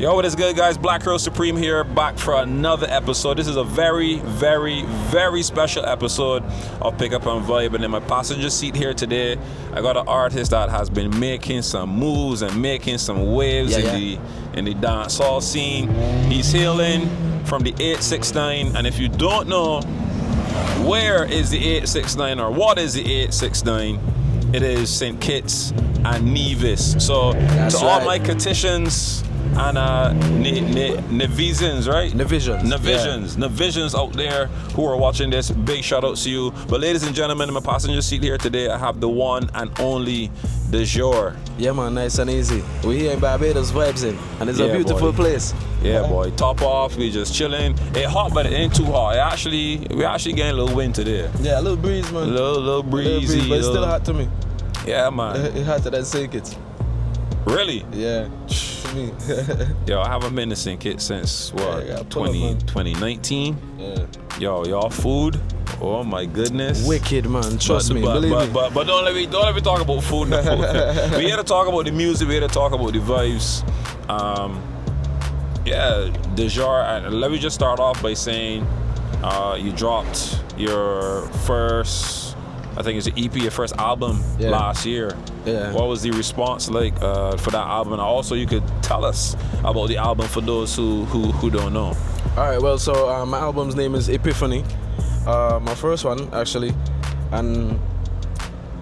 Yo, what is good, guys? Blaqrose Supreme here, back for another episode. This is a very, very, very special episode of Pick Up and Vibe. And in my passenger seat here today, I got an artist that has been making some moves and making some waves in the dancehall scene. He's hailing from the 869, and if you don't know where is the 869 or what is the 869, it is St. Kitts and Nevis. So That's to all my Catitians and Nevisians, right? Nevisians out there who are watching this, big shout out to you. But ladies and gentlemen, in my passenger seat here today, I have the one and only Dejour. Yeah, man, nice and easy. We here in Barbados vibes in, and it's a beautiful place. Yeah, boy. Top off, we just chilling. It hot, but it ain't too hot. We actually getting a little wind today. Yeah, a little breeze, man. Little breezy. But it's still hot to me. Yeah, man. It's hotter than St. Kitts. Really? Yeah. To me. Yo, I haven't been to St. Kitts since what? 2019. Yeah. Yo, y'all food. Oh my goodness. Wicked, man. Trust me. Believe me. But don't let me talk about food now. We here to talk about the music. We here to talk about the vibes. Yeah, Dejour. Let me just start off by saying you dropped your first, I think it's an EP, your first album last year. Yeah. What was the response like for that album? And also, you could tell us about the album for those who don't know. All right. Well, so my album's name is Epiphany. My first one, actually, and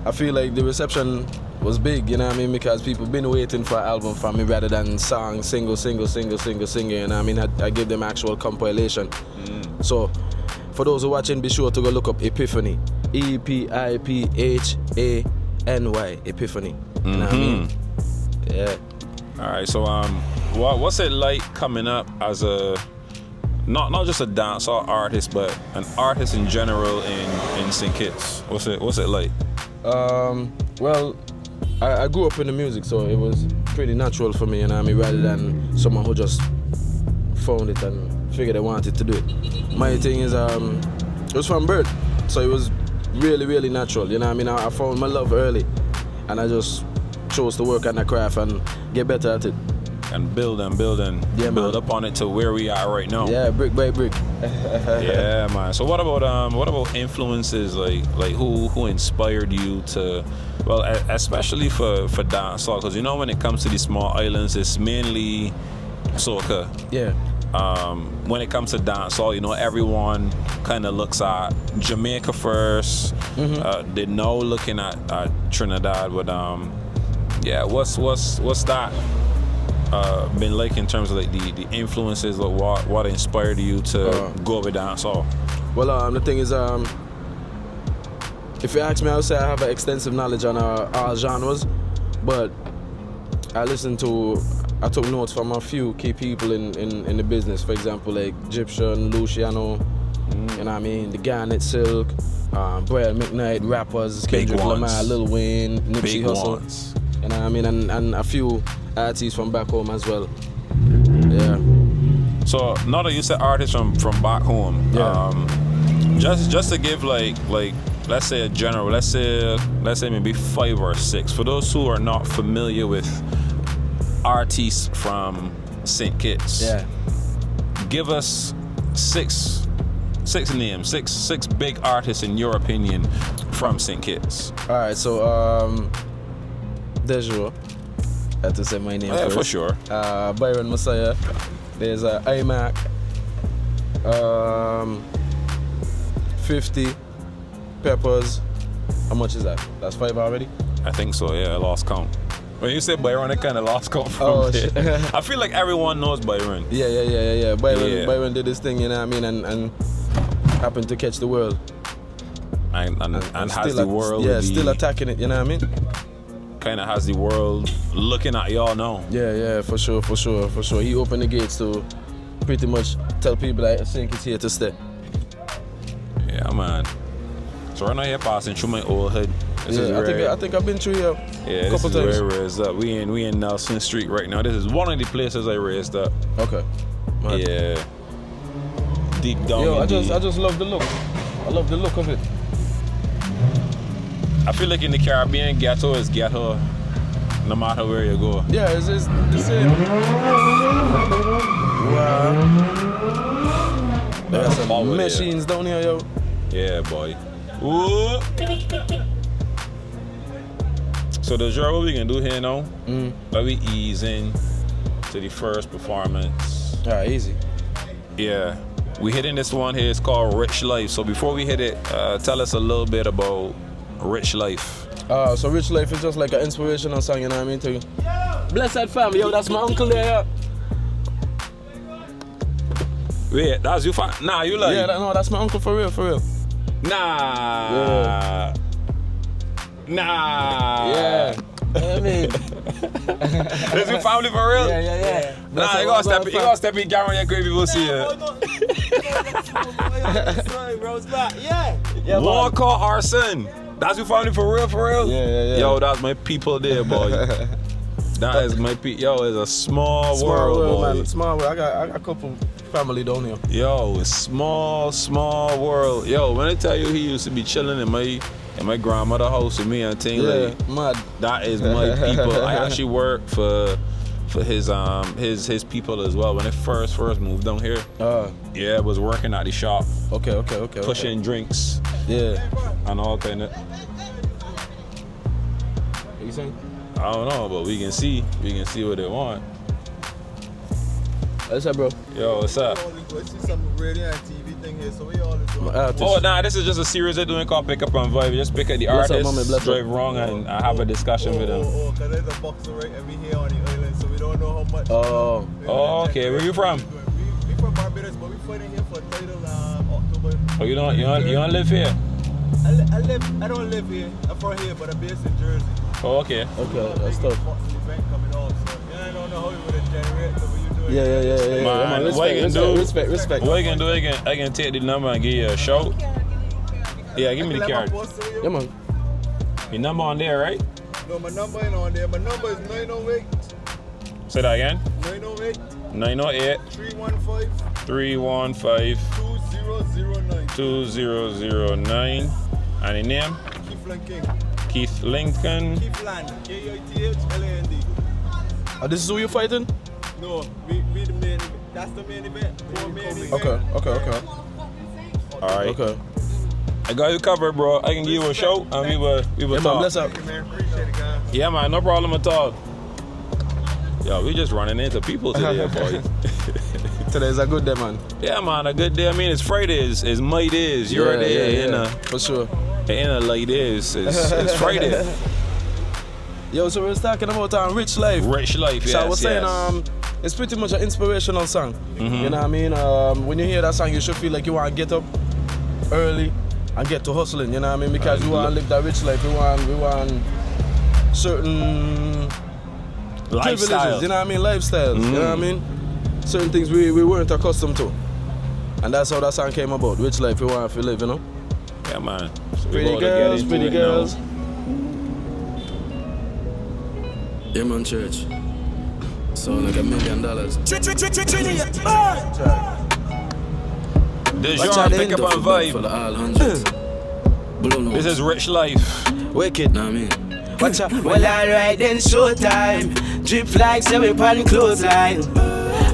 I feel like the reception was big, you know what I mean, because people been waiting for an album from me rather than song, single, you know what I mean. I give them actual compilation. So for those who watching, be sure to go look up Epiphany, Epiphany, Epiphany. You know what I mean? Yeah. All right. So what's it like coming up as a not just a dancehall artist, but an artist in general in St. Kitts? What's it like? Well, I grew up in the music, so it was pretty natural for me, you know what I mean, rather than someone who just found it and figured they wanted to do it. My thing is, it was from birth, so it was really, really natural, you know what I mean. I found my love early, and I just chose to work on the craft and get better at it. And build up on it to where we are right now. Yeah, brick by brick. Yeah, man. So what about influences like who inspired you to, well, especially for dancehall, because you know when it comes to these small islands, it's mainly soca. Yeah. When it comes to dancehall, you know, everyone kind of looks at Jamaica first. They're now looking at Trinidad, but yeah, what's that been like in terms of like the influences, like what inspired you to go with dancehall? Well, the thing is, if you ask me, I would say I have an extensive knowledge on all genres, but I took notes from a few key people in the business. For example, like Egyptian, Luciano, you know what I mean, the Garnet Silk, Brian McKnight, rappers, Kendrick Lamar, Lil Wayne, Nipsey Hussle. You know what I mean, and a few artists from back home as well. Yeah. So now that you said artists from back home, just to give like let's say a general, let's say maybe 5 or 6 for those who are not familiar with artists from St. Kitts. Yeah. Give us six names, six big artists in your opinion from St. Kitts. All right, so Dejour, I have to say my name first. For sure. Byron Messiah. There's iMac. 50 Peppers. How much is that? That's 5 already? I think so. Yeah, I lost count. When you say Byron, I kind of lost count from it. I feel like everyone knows Byron. Yeah. Byron did this thing, you know what I mean, and happened to catch the world. And has the world. Yeah, still attacking it, you know what I mean? Kind of has the world looking at y'all now. Yeah, for sure. He opened the gates to pretty much tell people that I think it's here to stay. Yeah, man. So right now you're passing through my old hood. I think I've been through here a couple times. This is where I raised up. We in Nelson Street right now. This is one of the places I raised up. Okay. Man. Yeah. Deep down. Yo, I just love the look. I love the look of it. I feel like in the Caribbean, ghetto is ghetto, no matter where you go. Yeah, it's the same. over machines down here, yo. Yeah, boy. Ooh. So the Dejour, what we can do here now? Let we ease in to the first performance. Alright, easy. Yeah. We hitting this one here. It's called Rich Life. So before we hit it, tell us a little bit about Rich Life. So Rich Life is just like an inspirational song, you know what I mean? To you. Blessed family, yo, that's my uncle there. Wait, that's you? Nah, you like? Yeah, no, that's my uncle for real, for real. Nah. Yeah. Nah. Yeah. I mean, That's your family for real? yeah. Nah, you gotta step in camera and your great people see you. Yeah, One called Arson. That's your family for real, for real? Yeah. Yo, that's my people there, boy. That is my people. Yo, it's a small world, boy. Man. Small world. I got a couple family down here. Yo, it's small world. Yo, when I tell you he used to be chilling in my grandmother's house with me and things like mad. that is my people. I actually work for his people as well. When I first moved down here, yeah, I was working at the shop. Okay. Pushing drinks. Yeah. And all kind of. What you saying? I don't know, but we can see what they want. What's up, bro? Yo, what's up? Some radio and TV thing here, so we all doing. Oh, nah, this is just a series they're doing called Pick Up and Vibe. You just pick up the Bless up, artist, mommy, bless drive wrong, and I have a discussion with them. Because there's a boxer right and we here on the island, so we don't know how much. Oh, okay. Where you from? We from Barbados, but we fighting here for title October. Oh, you don't live here? I don't live here. I'm from here, but I'm based in Jersey. Oh, okay. That's tough. Boxing event coming off, so I don't know how we would have generated, but what you doing? Yeah. Man, Respect, what you can do? Respect. What I can do? I can take the number and give you a shout. Yeah, give me the card. Yeah, man. Your number on there, right? No, my number ain't on there. My number is 908. Say that again. 908. 908 315 315 2009. And the name? Keith Lincoln. Keith Land. KITHLAND. This is who you fighting? No, we the main. That's the main event. Okay. Alright. Okay. I got you covered, bro. I can give you a show and we will Yeah, talk. man, bless up. Man, appreciate it, guys. Yeah, man, no problem at all. Yo, we just running into people today, boy. Today's a good day, man. Yeah, man, a good day. I mean, it's Friday. It's my days. You're there, for sure. In a late days. It's Friday. Yo, so we're talking about Rich Life. Rich Life, yes. So I was saying, it's pretty much an inspirational song. You know what I mean? When you hear that song, you should feel like you want to get up early and get to hustling. You know what I mean? Because we want to live that rich life. We want certain privileges. You know what I mean? Lifestyles. You know what I mean? Certain things we weren't accustomed to. And that's how that song came about. Rich life we want to live, you know? Yeah, man. So pretty girls. Yeah, man, church. Sound like $1 million. Dejour, Pick Up and Vibe. This is Rich Life. Wicked, know what I mean? Watch out. Well, alright then, showtime. Drip like say we pan clothesline.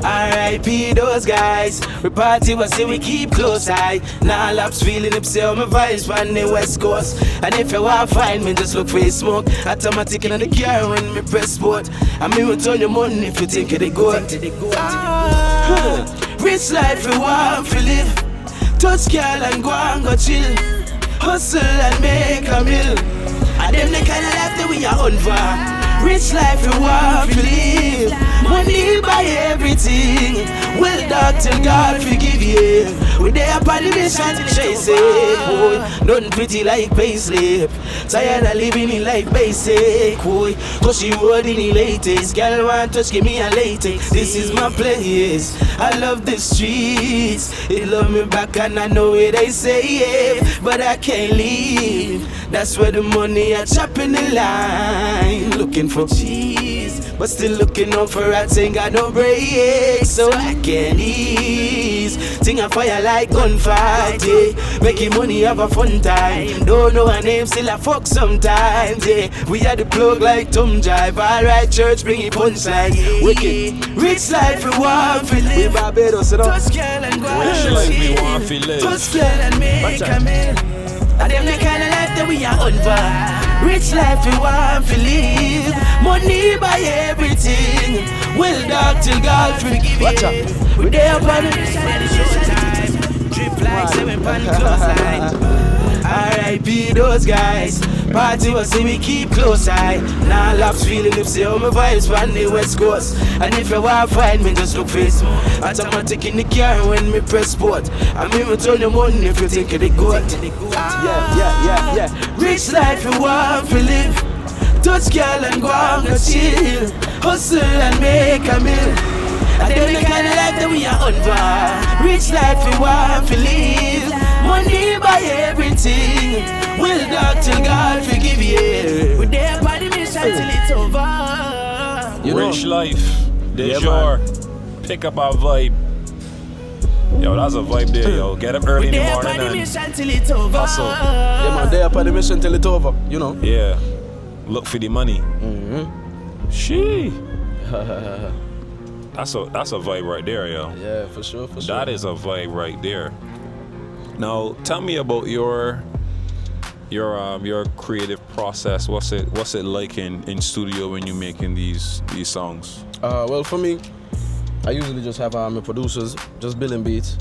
R.I.P. those guys. We party, but say we keep close eye. Now laps feeling up, say all my vibes on the west coast. And if you want to find me, just look for a smoke. Automatic in the car when me press sport. And me will turn your money if you think of the goat. Rich life we want to live. Touch girl and go and go chill. Hustle and make a meal. And them the kind of life that we are on for. Rich life we want to live. Money buy everything. Well done till God forgive you. We there upon the mission to chase it. Boy, nothing pretty like payslip. Tired of living in life basic. Boy, cause she word in the latest. Girl want touch, give me a latex. This is my place. I love the streets. It love me back and I know it they say it. But I can't leave. That's where the money I chop in the line. Looking for cheese, but still looking out for rats, ain't got no brakes, so I can't ease. Thing a fire like gunfight, yeah. Making money, have a fun time. Don't know her name, still a fuck sometimes, yeah. We had the plug like Tom Jive. Alright, church, bring it punchline. Wicked. Rich life, we want to live. We Barbados, you know. Touch girl and go Rich and life, we chill. want to live. Touch girl and make a meal. And them the kind of life that we are on for. Rich life we want to live. Money buy everything. Well dog till God forgive you. We there upon the showtime. Drip like 7-pound clothesline. R.I.P. those guys. Party was see me keep close eye. Now laps feeling if see how my vibes on the west coast. And if you want to find me just look Facebook. Automatic in the car when me press sport. I mean me turn the money if you think of the goat. Yeah. Rich life you want to live. Touch girl and go and go chill. Hustle and make a meal. And them the kind of life that we are on for. Rich life we want to live. Money buy everything. Well dog till God forgive you. We're there by the mission till it's over. You know. Rich life, Dejour, pick up our vibe. Yo, that's a vibe there, yo. Get up early in the We're there morning by the and mission till it's over. hustle. Yeah, man, they up on the mission till it's over, you know. Yeah, look for the money. She. That's a vibe right there, yo. Yeah, for sure. That is a vibe right there. Now, tell me about your creative process. What's it like in studio when you're making these songs? Well, for me, I usually just have my producers just building beats.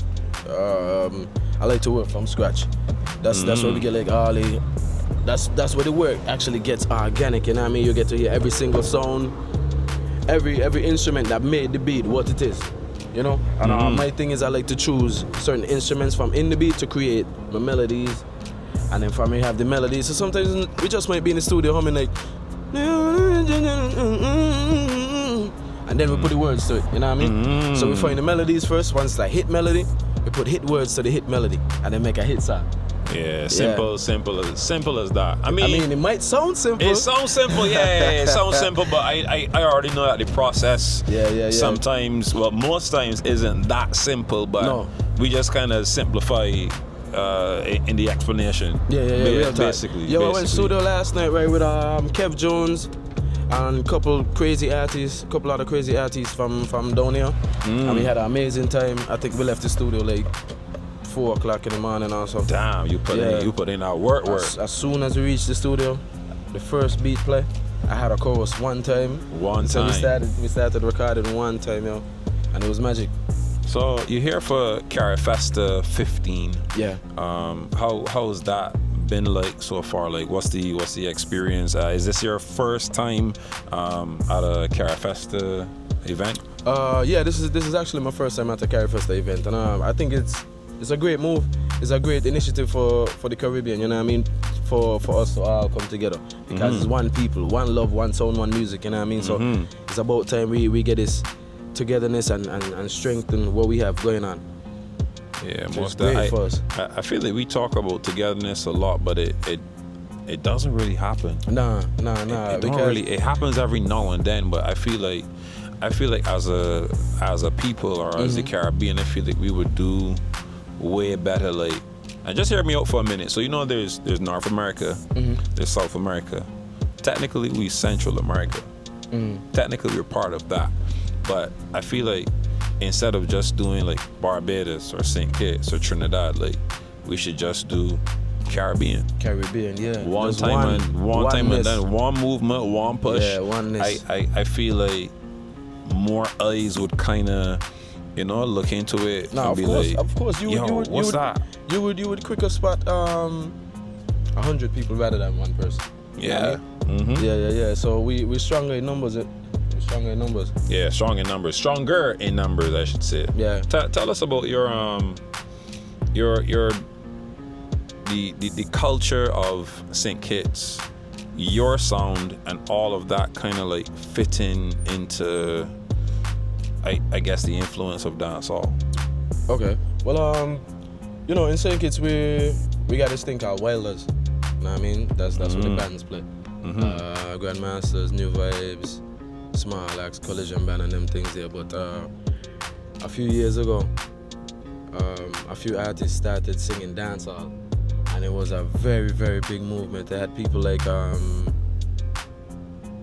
I like to work from scratch. That's where we get like all the. That's where the work actually gets organic. You know what I mean? You get to hear every single sound, every instrument that made the beat, what it is. You know? And my thing is I like to choose certain instruments from in the beat to create my melodies. And then from me have the melodies. So sometimes we just might be in the studio humming like and then we put the words to it, you know what I mean? So we find the melodies first. Once like hit melody, we put hit words to the hit melody and then make a hit song. Yeah, simple as that. I mean, it might sound simple. It sounds simple, yeah. It sounds simple, but I already know that the process sometimes, well, most times isn't that simple, but we just kind of simplify in the explanation. Yeah, basically. Yo, I went studio last night, right, with Kev Jones and a couple other crazy artists from down here. And we had an amazing time. I think we left the studio like 4 o'clock in the morning or something. Damn, you put in our work. As soon as we reached the studio, the first beat play, I had a chorus one time. So we started recording one time, yo, and it was magic. So you're here for Carifesta 15. Yeah. How's that been like so far? Like, what's the experience? Is this your first time at a Carifesta event? Yeah, this is actually my first time at a Carifesta event, and I think it's a great move. It's a great initiative for the Caribbean, you know what I mean? For us to all come together. Because it's one people, one love, one sound, one music, you know what I mean? So it's about time we get this togetherness and strengthen what we have going on. Yeah, so most great for us. I feel like we talk about togetherness a lot, but it doesn't really happen. Nah. It happens every now and then, but I feel like as a people or as the Caribbean, I feel like we would do way better. Like, and just hear me out for a minute. So you know, there's North America, there's South America. Technically, we Central America. Technically, we're part of that. But I feel like instead of just doing like Barbados or St. Kitts or Trinidad, like we should just do Caribbean, yeah. One time and then one movement, one push. Yeah, oneness. I feel like more eyes would kind of, look into it. No, and be of course, you would quicker spot 100 people rather than one person. Yeah. Yeah. So we stronger in numbers. Yeah, strong in numbers. Stronger in numbers, I should say. Yeah. Tell us about your the culture of St. Kitts, your sound, and all of that kind of like fitting into, I guess, the influence of dancehall. Okay. Well, in St. Kitts we got this thing called Wilders. You know what I mean? That's what the bands play. Grandmasters, New Vibes, Small Axe, Collision Band, and them things there. But a few years ago, a few artists started singing dancehall, and it was a very, very big movement. They had people like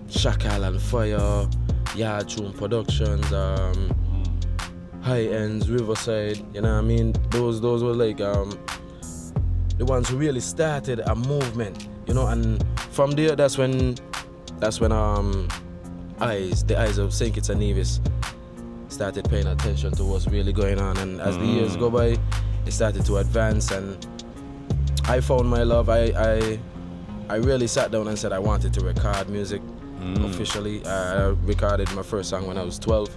Shakal and Fire, Yard Tune Productions, High Ends, Riverside. You know what I mean? Those were like the ones who really started a movement. You know, and from there, that's when the eyes of St. Kitts and Nevis started paying attention to what's really going on. And as the years go by, it started to advance, and I found my love. I really sat down and said I wanted to record music officially. I recorded my first song when I was 12.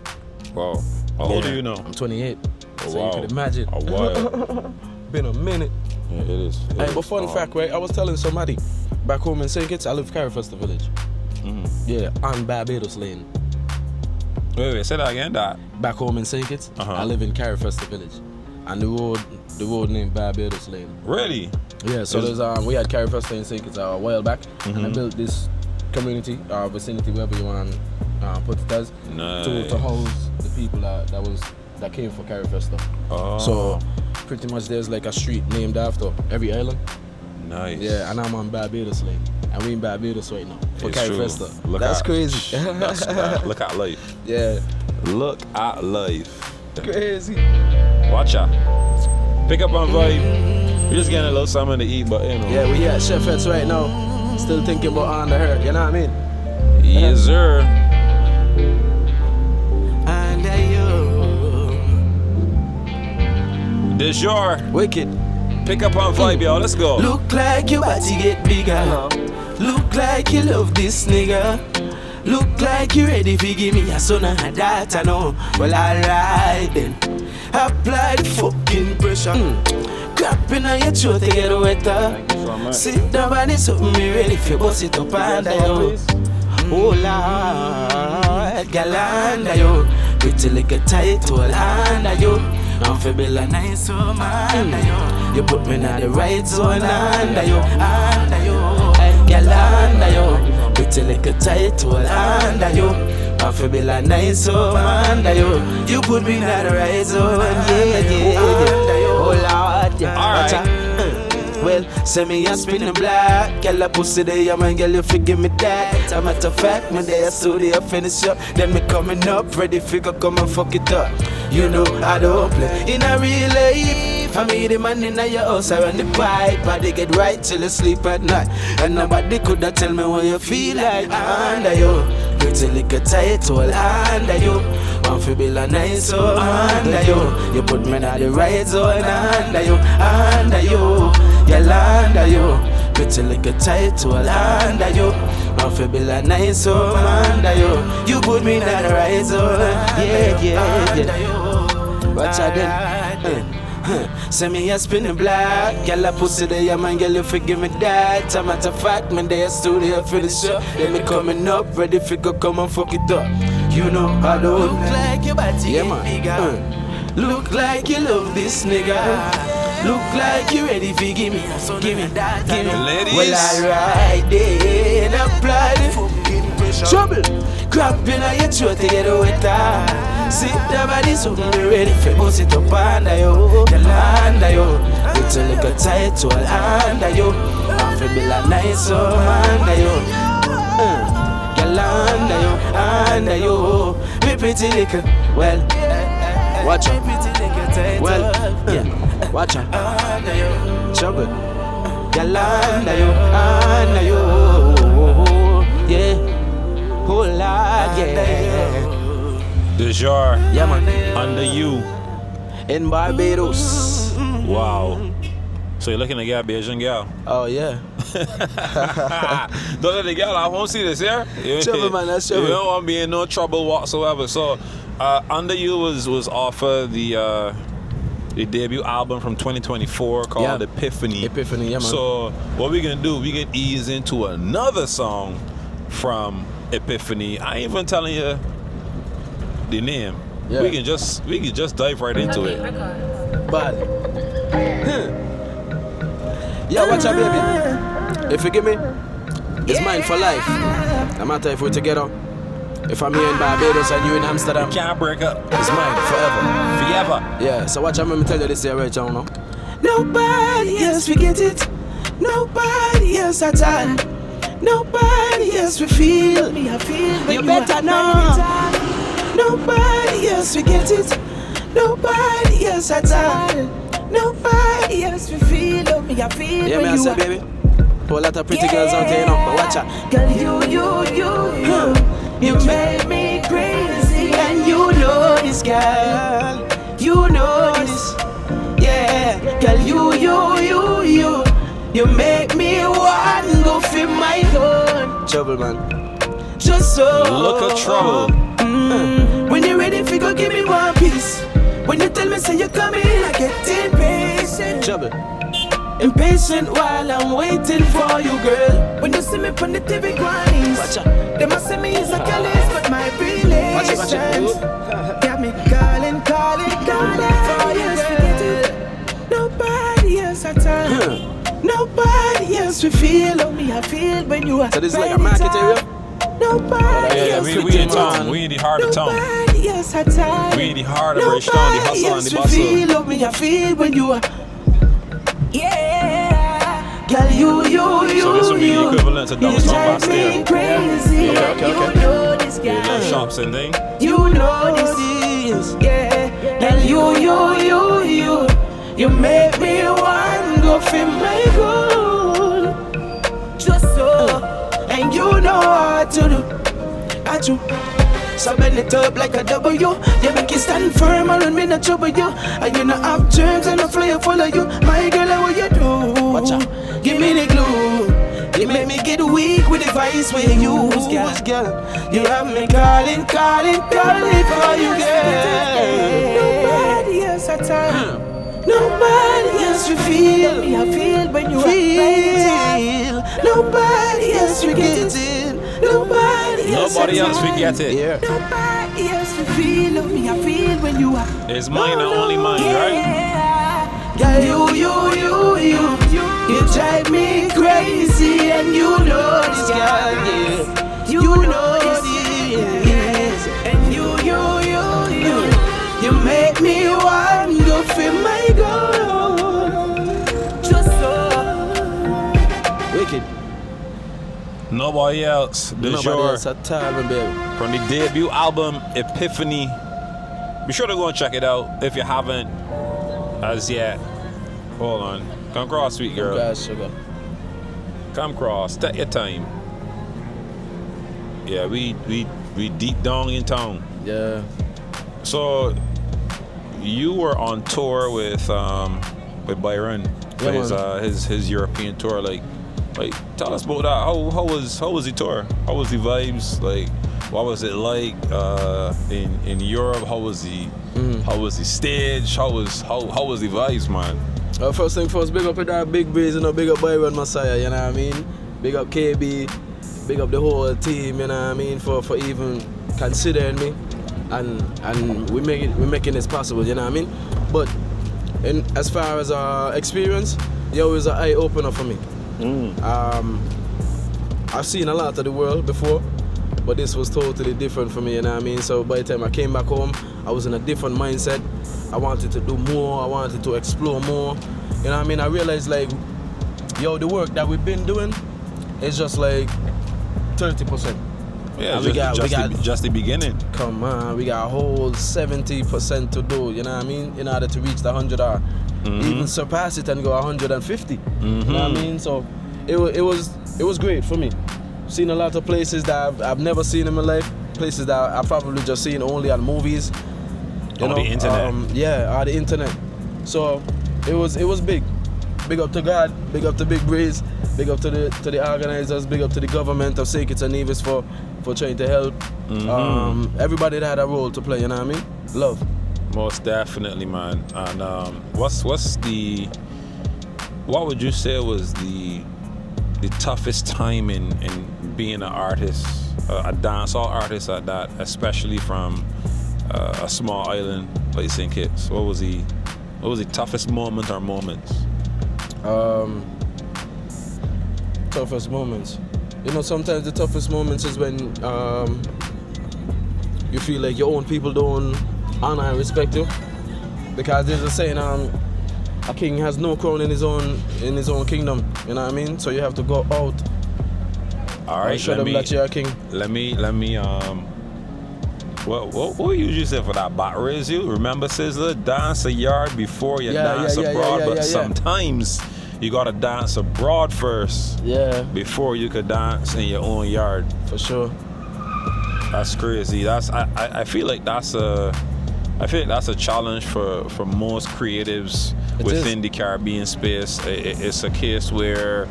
Wow. How old are you now? I'm 28. Oh, so wow. you could imagine. Oh, wow. Been a minute. Yeah, it is. Hey, but fun fact, right? I was telling somebody back home in St. Kitts, I live Carifesta Village. Yeah, on Barbados Lane. Wait, say that again, Dad. Back home in St. Kitts, I live in Carifesta Village. And the road named Barbados Lane. Really? Yeah, so there's we had Carifesta in St. Kitts a while back, and I built this community, vicinity, wherever you want to put it as, Nice. to house the people that came for Carifesta. Oh. So pretty much there's like a street named after every island. Nice. Yeah, and I'm on Barbados Lane, and we in Barbados right now for It's Carifesta. true. That's crazy. Look at life. Yeah, Look at life. crazy. Watch out. Pick up on vibe. We're just getting a little something to eat, but you know. Yeah, we at Chef Heads right now, still thinking about On the Hurt. You know what I mean? Yes, sir. Dejour. Wicked. Pick up on vibe, y'all. Let's go. Look like your body get bigger. Look like you love this nigga. Look like you ready to give me a son and a daughter now. Well, alright then. Apply the fucking pressure. Grabbing on your throat to get wetter. Sit down and it's something me ready for bust it up under you. Oh Lord, girl under you. Pretty like a title under you. I'm for build a nice home under you. You put me in the right zone under you. Under you, girl under you. Pretty like a title under you. I'm for build a nice home under you. You put me in the right zone, yeah. Under you, oh Lord, yeah. Alright. Well, send me a spinning black. Girl, a pussy there, yeah, man, girl, you forgive me that. A matter of fact, me there, studio finish up. Then me coming up, ready figure, come and fuck it up. You know, I don't play in a real life. I meet the man in your house, I run the pipe. Body get right till you sleep at night. And nobody coulda tell me what you feel like. Under you, pretty little title under you. Want to build a nice home under you. You put me in the right zone under you. Under you, girl under you. Pretty little title under you. Want to build a nice home under you. You put me in the right zone, yeah. Watch out then. Send me a spinning black. Girl, a pussy there, yeah, man, girl, you forgive me that. A matter of fact, man, they studio finish up. Then me coming up, ready for go come and fuck it up. You know I don't look like your body, yeah, man. Bigger. Look like you love this nigga. Look like you ready for give me that. Ladies. Well, alright then, apply the fucking pressure. Trouble. Grabbing on your throat to get wetter. Sit down by this something be ready for bust it up under you. Girl under you. It's a little title under you. I'm for build a nice home under you. Girl under you. Me pretty little. Well, watch out. Well, yeah. Watch out. Under you. Trouble. Girl under you. Yeah. Oh Lord, yeah. Dejour. Yeah, man. Under you. In Barbados. Wow. So you're looking to get a Bajan girl? Oh, yeah. Don't let the girl, I won't see this here. Trouble, man, that's trouble. You don't want to be in no trouble whatsoever. So, Under You was off of the debut album from 2024 called Epiphany. Epiphany, yeah, man. So what we can do, we can ease into another song from Epiphany. I ain't even telling you the name. Yeah. We can just dive right into it. But yeah, watch out, baby. If you give me, it's mine for life. No matter if we're together. If I'm here in Barbados and you in Amsterdam, Can't break up. it's mine forever. Forever. Yeah, so watch, I'm gonna tell you this here right now. Nobody else we get it. Nobody else at all. Nobody else we feel. Me I feel. You better know. Nobody else we get it. Nobody else at all. Nobody else we feel. Oh, me I feel. Yeah, me I say, baby. Whole lot of pretty girls out there, you know. But watch out. Girl, you make me crazy, and you know this, girl. You know this. Yeah, girl, you make me want go feel my gun. Trouble, man. Just so. Look at trouble. When you're ready, fi go give me one piece. When you tell me say you're coming, I get impatient. Trouble. Impatient while I'm waiting for you, girl. When you see me on the TV grinds, Watch out. they must say me is a careless, but my relations got me calling for you, girl. Nobody else at all. Nobody else will feel on me. I feel when you are. So this is like a market area? Nobody Yeah, else we will in feel. town. We in the heart of town. Nobody else at all. We in the heart of British town, the hustle and the Nobody else will bustle. feel on me. I feel when you are. Yeah, girl, you. So this would be the equivalent to Dancehall drive me Bastille. crazy. Okay. You know this, Yeah, girl. little shops and thing. You know this. Yeah, girl, you make me want go feel my goal. Just so, and you know how to do. I do. So bend it up like a W. You make it stand firm and me not trouble you. And you not have germs and I fly follow you. My girl, what you do? Watch out. Give me the glue. You make me get weak with the vice we use, girl. You have me calling for you, girl. Nobody else at all. Nobody else will feel. Me I feel when you feel. Nobody else will get it. Nobody else forget it. Yeah. Nobody else will feel. Me I feel when you are. It's mine and only mine, right? Girl, you drive me crazy, and you know this, girl. Yeah. You know this, and you make me want to feel my goal. Just so. Wicked. Nobody else. Nobody Dejour. else at all, my baby. From the debut album Epiphany. Be sure to go and check it out if you haven't as yet. Hold on. Come cross, sweet girl. Guys, sugar. Come cross. Take your time. Yeah, we deep down in town. Yeah. So you were on tour with Byron. Yeah, his European tour. Like tell us about that. How was the tour? How was the vibes? Like what was it like in Europe? How was the stage? How was the vibes, man? First thing first, big up with that big breeze, big up Byron Messiah, you know what I mean? Big up KB, big up the whole team, you know what I mean, for even considering me, and we're making this possible, you know what I mean? But as far as experience, it was an eye opener for me. I've seen a lot of the world before, but this was totally different for me, you know what I mean? So by the time I came back home, I was in a different mindset. I wanted to do more, I wanted to explore more. You know what I mean? I realized the work that we've been doing is just like 30%. Yeah, we got just the beginning. Come on, we got a whole 70% to do, you know what I mean? In order to reach the 100 hour. Even surpass it and go 150. You know what I mean? So it was great for me. Seen a lot of places that I've never seen in my life, places that I've probably just seen only on movies. On the internet. On the internet. So it was big. Big up to God, big up to Big Breeze, big up to the organizers, big up to the government of St. Kitts and Nevis for trying to help. Everybody that had a role to play, you know what I mean? Love. Most definitely, man. And what would you say was the toughest time in being an artist, a dancehall artist at that, especially from a small island like St. Kitts? What was the toughest moment or moments? Toughest moments. Sometimes the toughest moments is when you feel like your own people don't honor and respect you. Because there's a saying, a king has no crown in his own kingdom. You know what I mean? So you have to go out. All right, show them that you're a king. Let me. What we usually say for that Blaqrose? You remember, Sizzler? Dance a yard before you dance abroad, but sometimes you gotta dance abroad first. Yeah. Before you could dance in your own yard. For sure. That's crazy. I feel like that's a challenge for most creatives within the Caribbean space. It's a case where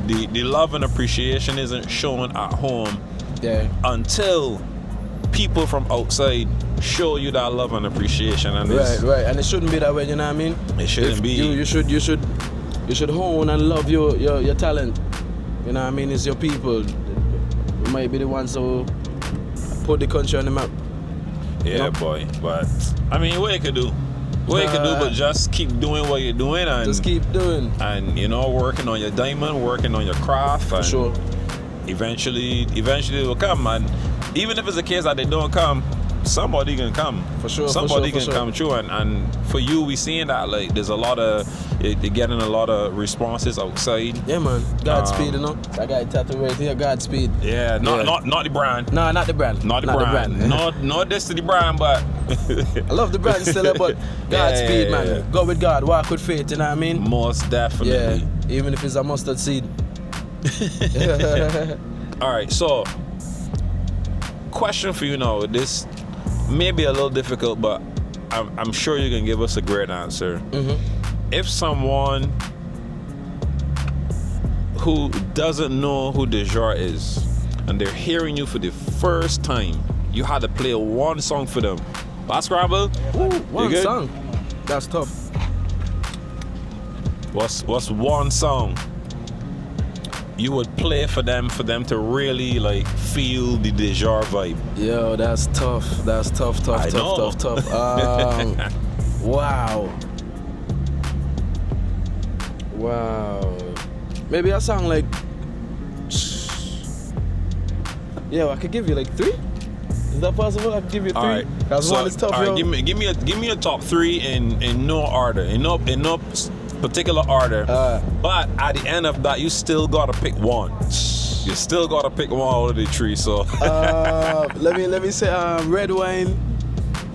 the love and appreciation isn't shown at home until people from outside show you that love and appreciation. And right. And it shouldn't be that way, you know what I mean? It shouldn't be. You should hone and love your talent. You know what I mean? It's your people. You might be the ones who put the country on the map. Yeah, boy. But I mean, what you could do? But just keep doing what you're doing, and just keep doing, and working on your diamond, working on your craft, and for sure. Eventually it will come. And even if it's a case that they don't come, somebody can come. For sure. Somebody can come through, and for you, we seeing that like there's a lot of you're getting a lot of responses outside. Yeah, man. Godspeed, I got it tattooed right here. Godspeed. Yeah, not the brand. No, not the brand. Not the brand. Not this to the brand, but I love the brand still, but Godspeed, man. Yeah. Go with God, walk with faith. You know what I mean? Most definitely. Yeah. Even if it's a mustard seed. All right, so question for you now. This may be a little difficult, but I'm sure you can give us a great answer. Mm-hmm. If someone who doesn't know who Dejour is and they're hearing you for the first time, you had to play one song for them. Scrabble? One song? That's tough. What's one song you would play for them to really like feel the Dejour vibe? Yo, that's tough. That's tough. Wow. Maybe a song like, I could give you like 3. Is that possible? I could give you 3. All right. That's one is tough. All right, give me a top 3 in no order, in no particular order. But at the end of that, you still gotta pick one. You still gotta pick one out of the 3. So let me say Red Wine,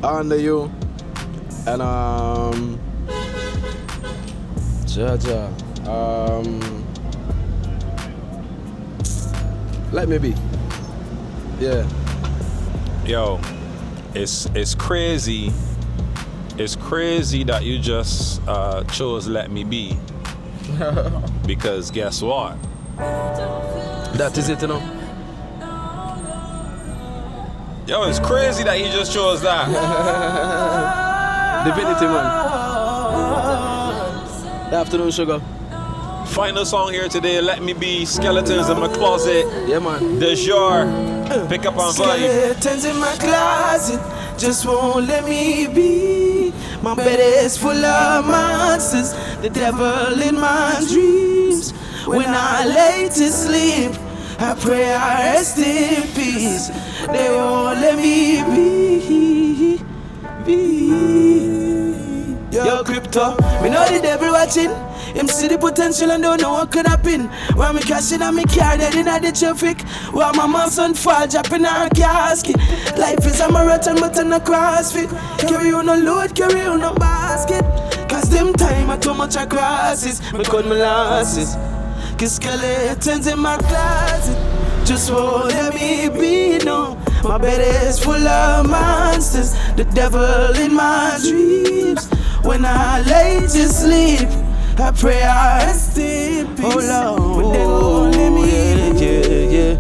Under You, and Jaja. Let Me Be. Yeah. Yo, it's crazy. It's crazy that you just chose Let Me Be. Because guess what? That is it, Yo, it's crazy that you just chose that. Divinity, man. Afternoon Sugar. Final song here today, Let Me Be, Skeletons in My Closet. Yeah, man. Dejour, pick up on vibe. Skeletons in my closet just won't let me be. My bed is full of monsters, the devil in my dreams. When I lay to sleep, I pray I rest in peace. They won't let me be. Yo, crypto, me know the devil watching. Him see the potential and don't know what could happen. While me crashing on me car dead in the traffic, while my mom's son fall dropping her casket. Life is a marathon but on a CrossFit. Carry on a load, carry on a basket. Cause them time I too much crosses, me cut my losses. Cause skeletons in my closet just won't let me be, no. My bed is full of monsters, the devil in my dreams. When I lay to sleep, I pray I rest in peace. Oh Lord, but they won't let me be.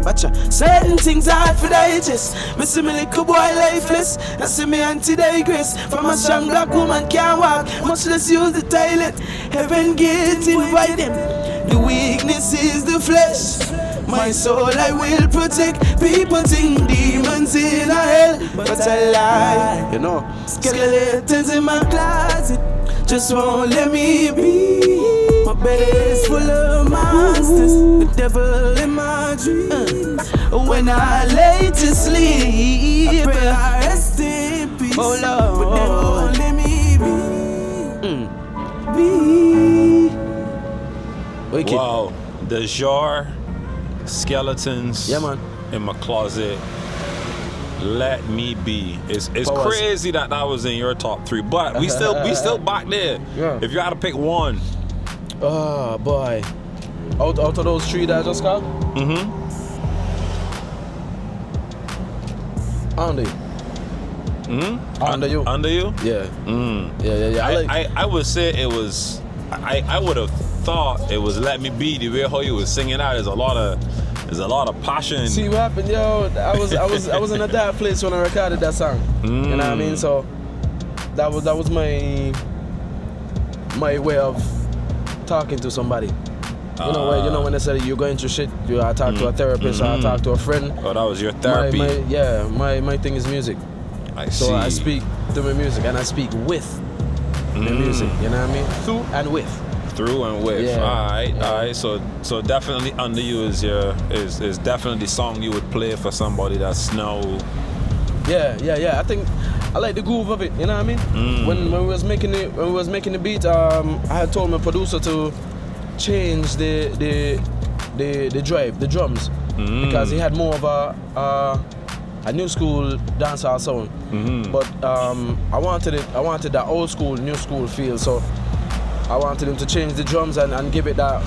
Watcha, certain things hard for digest. Me see me little boy lifeless, I see me auntie digress. From a strong black woman can't walk, much less use the toilet. Heaven gate invite them. The weakness is the flesh. My soul I will protect. People think demons in a hell, but I lie. Skeletons in my closet just won't let me be. My bed is full of monsters, the devil in my dreams. When I lay to sleep, I pray I rest in Oh Lord, but never won't let me be. Wicked. Wow. Dejour, Skeletons. Yeah, man. In my closet. Let me be. It's Powers. crazy that was in your top 3, but we still back there. Yeah. If you had to pick one. Oh boy. Out of those 3 that I just got? Mm-hmm. Under you. Mm-hmm. Under you. Under you? Yeah. Mm. Yeah. I would say it was. I would have thought it was "Let Me Be." The way how you was singing that is a lot of passion. See what happened, yo? I was in a dark place when I recorded that song. You know what I mean? So that was my way of talking to somebody. You know when they say you're going through shit, you talk to a therapist or I talk to a friend. Oh, that was your therapy. My thing is music. I So see. I speak to my music and I speak with the music. You know what I mean? Through and with. Through and with. Yeah. All right. So definitely Under You is is definitely the song you would play for somebody that's now. Yeah. I think I like the groove of it. You know what I mean? When we was making the beat, I had told my producer to change the drive, the drums, because he had more of a new school dancehall sound. But I wanted that old school, new school feel. So I wanted him to change the drums and give it that,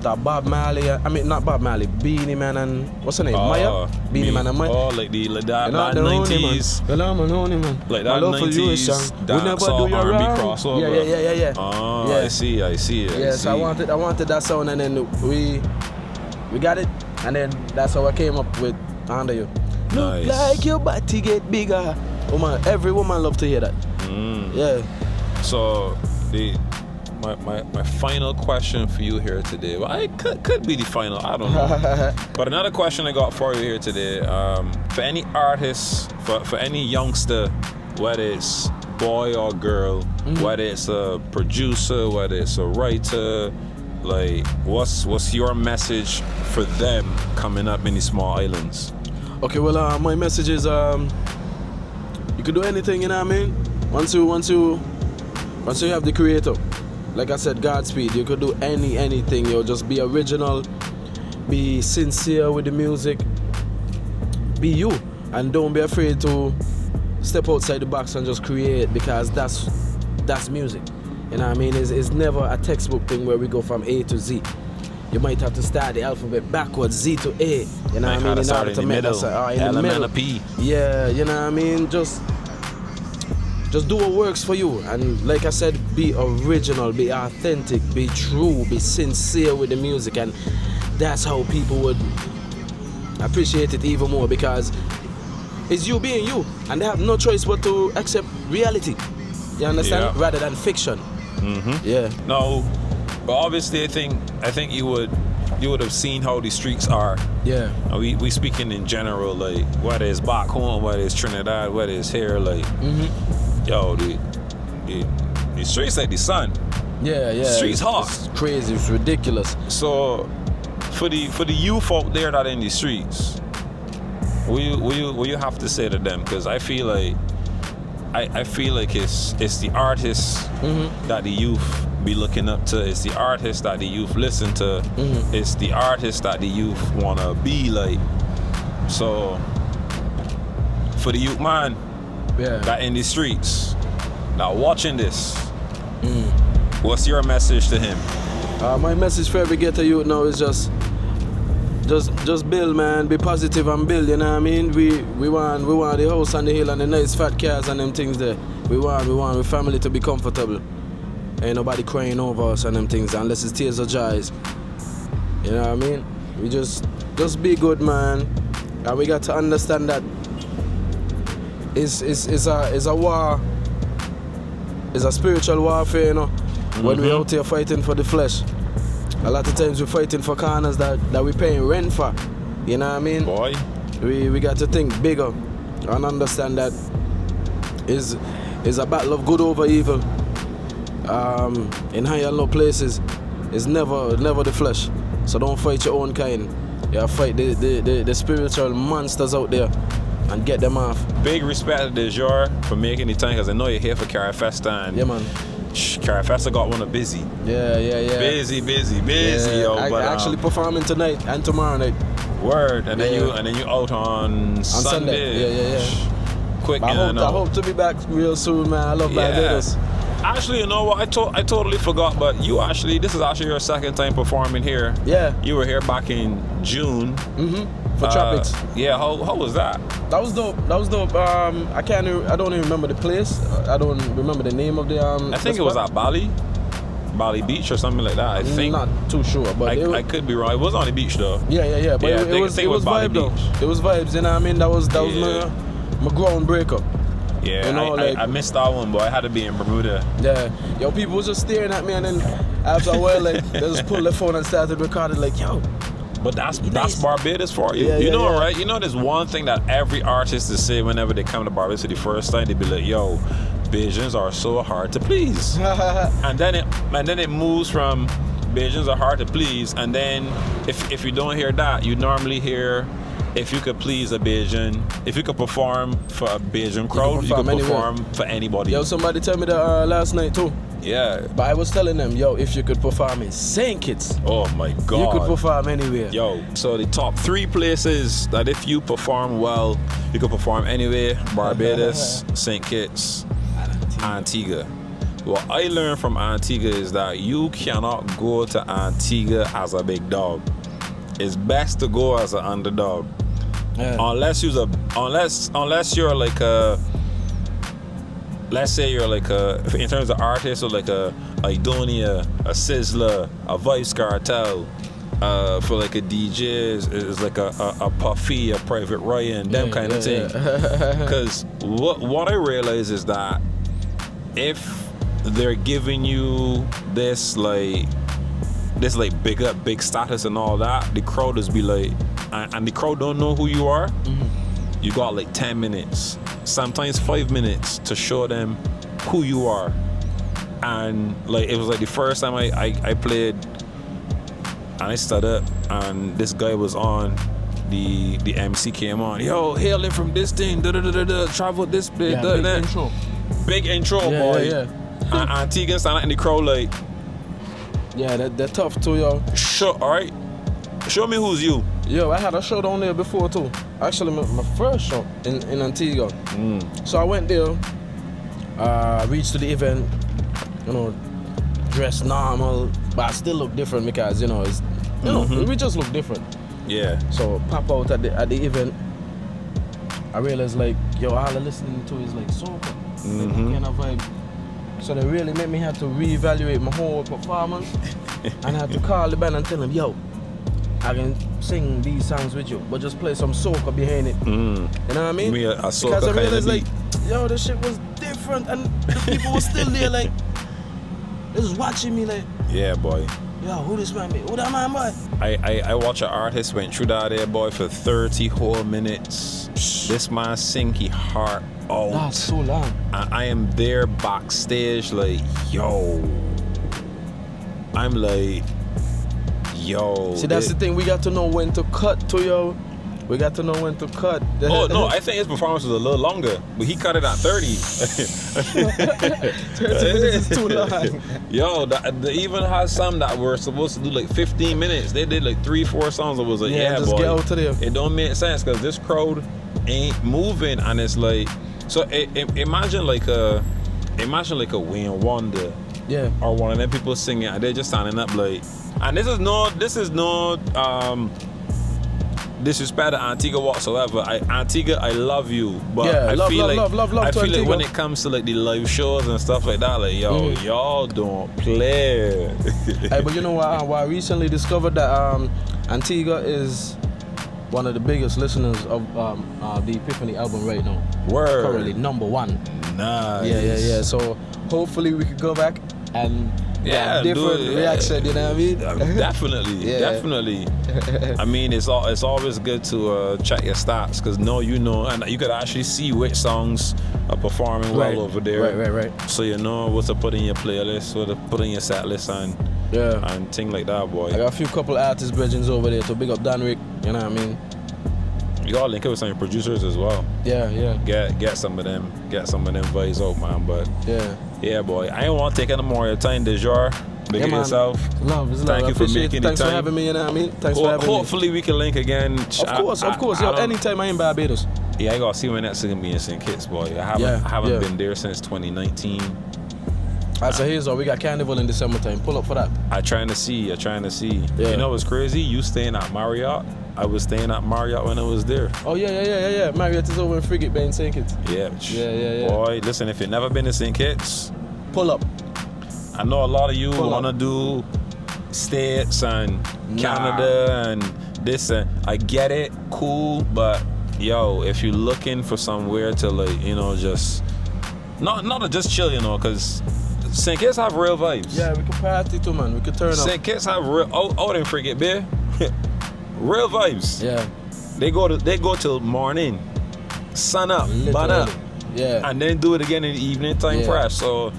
that Bob Marley, not Bob Marley, Beanie Man and, what's her name, Maya? Beanie Man and Maya. Oh, like that 90s. Like that 90s dancehall R&B crossover. Yeah. Oh, Yeah. I see. Yes, I wanted that sound, and then we got it, and then that's how I came up with Under You. Nice. Look like your body get bigger. Woman, every woman love to hear that. Yeah. So my final question for you here today. Well, it could be the final. I don't know. But another question I got for you here today. For any artist, for any youngster, whether it's boy or girl, whether it's a producer, whether it's a writer, like what's your message for them coming up in these small islands? Okay, well, my message is you can do anything, you know what I mean? Once you have the creator, like I said, Godspeed, you could do anything, just be original, be sincere with the music, be you, and don't be afraid to step outside the box and just create, because that's music. You know what I mean? It's never a textbook thing where we go from A to Z. You might have to start the alphabet backwards, Z to A. You know what I mean? In order to make that in the middle. P. Yeah, you know what I mean? Just do what works for you. And like I said, be original, be authentic, be true, be sincere with the music. And that's how people would appreciate it even more, because it's you being you. And they have no choice but to accept reality. You understand? Yeah. Rather than fiction. Yeah. No, but obviously I think you would have seen how the streets are. Yeah. And we speaking in general, like whether it's back home, whether it's Trinidad, whether it's here, like yo, the streets like the sun. Yeah. Streets hot. It's crazy, it's ridiculous. So for the youth out there that in the streets, will you have to say to them? Because I feel like it's the artists that the youth be looking up to. It's the artists that the youth listen to. It's the artists that the youth wanna be like. So for the youth man that in the streets now watching this, what's your message to him? My message for every ghetto youth now is just build, man. Be positive and build. You know what I mean? We want the house on the hill and the nice fat cars and them things there. We want our family to be comfortable. Ain't nobody crying over us and them things unless it's tears or joys. You know what I mean? We just be good, man. And we got to understand that it's a war. It's a spiritual warfare, you know. When we're out here fighting for the flesh. A lot of times we're fighting for corners that we're paying rent for. You know what I mean? Boy. We got to think bigger and understand that is a battle of good over evil. In high and low places, it's never the flesh. So don't fight your own kind. You fight the spiritual monsters out there. and get them off. Big respect to Dejour for making the time, because I know you're here for Carry Festa, and Yeah, man. Carry Festa got one of busy. Yeah. Busy, Yeah, yo. I But actually performing tonight and tomorrow night. word, and then Yeah. you out on Sunday. Yeah. Quick, I you know. hope to be back real soon, man. I love Barbados. Actually, you know what? I totally forgot, but this is actually your second time performing here. Yeah. You were here back in June. For Tropics. Yeah, how was that? That was dope. I don't even remember the place. I don't remember the name of the I think it was at Bali Beach or something like that. I think. Not too sure, but I could be wrong. It was on the beach though. Yeah. But Yeah, it was Bali vibe though. Beach. It was vibes, you know what I mean? That was Yeah. my groundbreaker. Yeah, You know, I missed that one, but I had to be in Bermuda. Yeah. Yo, people was just staring at me, and then after a while, like, they just pulled their phone and started recording, like, yo. But that's Nice. Barbados for you. Yeah, you yeah, know, yeah. right? You know, there's one thing that every artist is say whenever they come to Barbados for the first time. They be like, "Yo, Bajans are so hard to please," and then it moves from Bajans are hard to please, and then if you don't hear that, you normally hear, if you could please a Bajan, if you could perform for a Bajan crowd, you could perform for anybody. Yo, somebody told me that last night too. Yeah. But I was telling them, yo, if you could perform in St. Kitts, Oh my God. you could perform anywhere. Yo, so the top 3 places that if you perform well, you could perform anywhere: Barbados, St. Kitts, Antigua. What I learned from Antigua is that you cannot go to Antigua as a big dog. It's best to go as an underdog. Yeah. Unless you're like a, let's say you're like a, in terms of artists, or like a Idonia, a Sizzler, a Vice Cartel. For like a DJ is like a Puffy, a Private Ryan, them kind of thing. Because what I realize is that if they're giving you this big status and all that, the crowd is be like, and the crowd don't know who you are. You got like 10 minutes, sometimes 5 minutes to show them who you are. And like, it was like the first time I played, and I stood up, and this guy was on, the MC came on, yo, hailing from this thing, travel this bit, big intro, boy. Yeah. And Antigua stand in the crowd like, Yeah, they're tough too, yo. alright, show me who's you. Yo, I had a show down there before too. Actually, my first show in Antigua. So I went there, reached to the event, you know, dressed normal, but I still look different because, you know, it's, you know, we just look different. Yeah. So pop out at the event, I realized like, yo, all I'm listening to is like soca, like kind of vibe. So they really made me have to reevaluate my whole performance, and I had to call the band and tell them, yo, I can sing these songs with you, but just play some soca behind it. You know what I mean? Me a soca because I kind of realized beat. like, yo, this shit was different, and the people were still there like, they was watching me like, Yeah, boy. yo, who this man be? Who that man boy? I watch an artist went through that there, boy, for 30 whole minutes. This man sing his heart out. That's so long. And I am there backstage like, yo. I'm like, yo. See, that's the thing. We got to know when to cut to, yo. We got to know when to cut. Oh, no, I think his performance was a little longer, but he cut it at 30. 30 minutes is too long. Yo, they even had some that were supposed to do like 15 minutes. They did like 3-4 songs that was like, yeah, just boy. get out to there. It don't make sense because this crowd ain't moving, and it's like, so imagine like a Wayne Wonder, Yeah. or one of them people singing, and they're just standing up like, and this is no disrespect to Antigua whatsoever. Antigua, I love you, but Yeah, I love feel like to Antigua. when it comes to like the live shows and stuff like that, like yo, y'all don't play. Hey, but you know what? I recently discovered that Antigua is one of the biggest listeners of the Epiphany album right now. Word. Currently #1. Nice. Yeah. So hopefully we could go back and Yeah, different do it, reaction. You know what I mean? Definitely, Yeah. definitely. I mean, it's always good to check your stats because you know, and you could actually see which songs are performing well over there. Right. So you know what to put in your playlist, what to put in your set list, and things like that, boy. I got a couple artist brethren over there to big up Dan Rick. You know what I mean? You gotta link up with some of your producers as well. Yeah. Get some of them vibes out, man. But yeah, boy. I ain't want to take any more of your time, Dejour. Big it yourself. Love. Thank you for making the time. Thanks for having me, you know what I mean? Thanks for having me. Hopefully we can link again. Of course. Yo, anytime I'm in Barbados. Yeah, I gotta see when that's gonna be in St. Kitts, boy. I haven't been there since 2019. Alright, so here's all. We got Carnival in December time. Pull up for that. I trying to see. Yeah. You know what's crazy? You staying at Marriott. I was staying at Marriott when I was there. Oh yeah. Marriott is over in Frigate Bay in St. Kitts. Yeah. Boy, listen, if you've never been to St. Kitts, pull up. I know a lot of you wanna do States and Canada and this, and I get it, cool, but yo, if you're looking for somewhere to like, you know, just not to just chill, you know, because St. Kitts have real vibes. Yeah, we can party too, man. We can turn up. St. Kitts have real in Frigate Bay. Real vibes. Yeah. They go till morning, sun up, burn up, and then do it again in the evening time fresh. So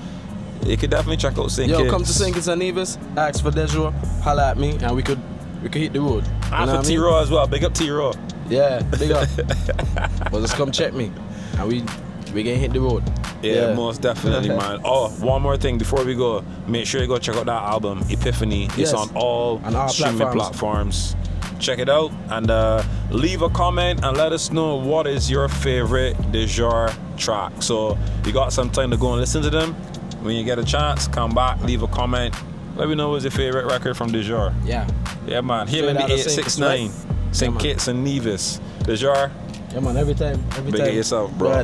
you could definitely check out St. Kitts. Yo, come to St. Kitts and Nevis, ask for Dejour, holla at me, and we could hit the road. And for T-Raw as well. Big up T-Raw. Yeah, big up. Well, just come check me, and we can hit the road. Yeah, most definitely, man. Oh, one more thing before we go. Make sure you go check out that album, Epiphany. It's on all streaming platforms. Check it out and leave a comment and let us know what is your favorite Dejour track. So you got some time to go and listen to them. When you get a chance, come back, leave a comment. Let me know what's your favorite record from Dejour. Yeah, man. Him and the 869, St. Kitts and Nevis. Dejour. Yeah, man. Every time. Big it yourself, bro.